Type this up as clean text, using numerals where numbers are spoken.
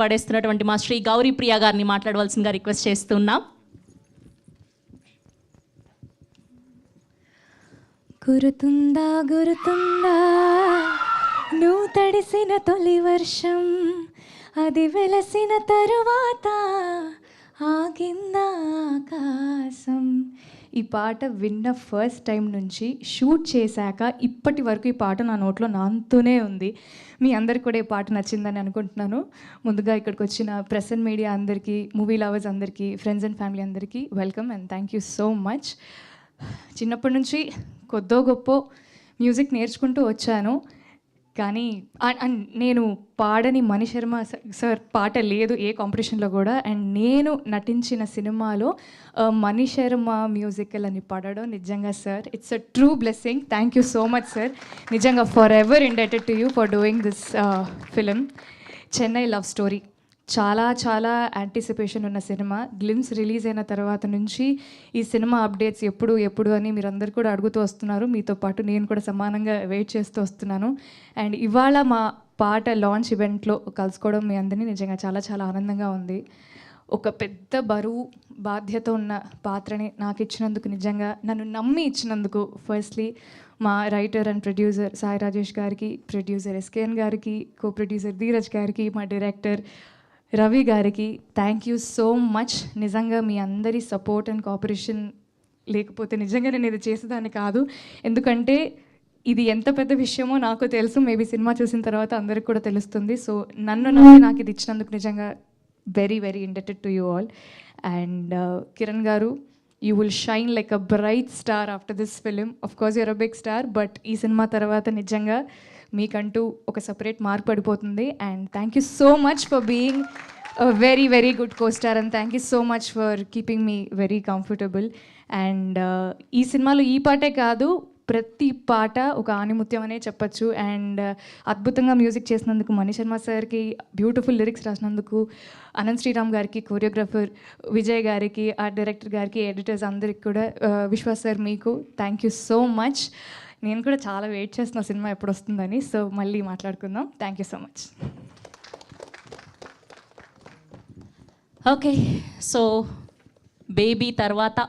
పడేస్తున్నటువంటి మా శ్రీ గౌరీ ప్రియ గారిని మాట్లాడవలసిందిగా రిక్వెస్ట్ చేస్తున్నాం. గురుతుందా గురుతుందా నువ్వు తడిసిన తొలి వర్షం, అది వెలసిన తరువాత ఆగిందా ఆకాశం. ఈ పాట విన్న ఫస్ట్ టైం నుంచి షూట్ చేశాక ఇప్పటి వరకు ఈ పాట నా నోట్లో నాంతూనే ఉంది. మీ అందరికి కూడా ఈ పాట నచ్చిందని అనుకుంటున్నాను. ముందుగా ఇక్కడికి వచ్చిన ప్రెస్ అండ్ మీడియా అందరికీ, మూవీ లవర్స్ అందరికీ, ఫ్రెండ్స్ అండ్ ఫ్యామిలీ అందరికీ welcome and thank you so much. చిన్నప్పటి నుంచి కొద్దో గొప్ప మ్యూజిక్ నేర్చుకుంటూ వచ్చాను, కానీ నేను పాడని మణిశర్మ సార్ పాట లేదు ఏ కాంపిటీషన్లో కూడా. అండ్ నేను నటించిన సినిమాలో మణిశర్మ మ్యూజికల్ అని పాడడం నిజంగా sir it's a true blessing. Thank you so much sir. నిజంగా forever indebted to you for doing this film. Chennai love story చాలా చాలా యాంటిసిపేషన్ ఉన్న సినిమా. గ్లిమ్స్ రిలీజ్ అయిన తర్వాత నుంచి ఈ సినిమా అప్డేట్స్ ఎప్పుడు అని మీరందరూ కూడా అడుగుతూ వస్తున్నారు. మీతో పాటు నేను కూడా సమానంగా వెయిట్ చేస్తూ వస్తున్నాను. అండ్ ఇవాళ మా పాట లాంచ్ ఈవెంట్లో కలుసుకోవడం మీ అందరినీ నిజంగా చాలా చాలా ఆనందంగా ఉంది. ఒక పెద్ద బరువు బాధ్యత ఉన్న పాత్రని నాకు ఇచ్చినందుకు, నిజంగా నన్ను నమ్మి ఇచ్చినందుకు ఫస్ట్లీ మా writer and producer Sai Rajesh గారికి, ప్రొడ్యూసర్ ఎస్కేఎన్ గారికి, కో ప్రొడ్యూసర్ ధీరజ్ గారికి, మా డైరెక్టర్ రవి గారికి థ్యాంక్ యూ సో మచ్. నిజంగా మీ అందరి సపోర్ట్ అండ్ కోఆపరేషన్ లేకపోతే నిజంగా నేను ఇది చేసేదాన్ని కాదు. ఎందుకంటే ఇది ఎంత పెద్ద విషయమో నాకు తెలుసు, మేబీ సినిమా చూసిన తర్వాత అందరికి కూడా తెలుస్తుంది. సో నన్ను నాకు ఇది ఇచ్చినందుకు నిజంగా very very indebted to you all. And Kiran గారు, you will shine like a bright star after this film. Of course you're a big star, but ఈ సినిమా తర్వాత నిజంగా మీకంటూ ఒక సపరేట్ మార్క్ పడిపోతుంది. And thank you so much for being a very very good costar and thank you so much for keeping me very comfortable. And ఈ సినిమాలో ఈ పాటే కాదు, ప్రతి పాట ఒక ఆణిముత్యం అనే చెప్పచ్చు. అండ్ అద్భుతంగా మ్యూజిక్ చేసినందుకు మణిశర్మ సార్కి, బ్యూటిఫుల్ లిరిక్స్ రాసినందుకు అనంత్ శ్రీరామ్ గారికి, కొరియోగ్రాఫర్ విజయ్ గారికి, ఆర్ట్ డైరెక్టర్ గారికి, ఎడిటర్స్ అందరికి కూడా, విశ్వాస్ సార్ మీకు థ్యాంక్ యూ సో మచ్. నేను కూడా చాలా వెయిట్ చేస్తున్న సినిమా ఎప్పుడు వస్తుందని. సో మళ్ళీ మాట్లాడుకుందాం. Thank you so much. Okay, so baby తర్వాత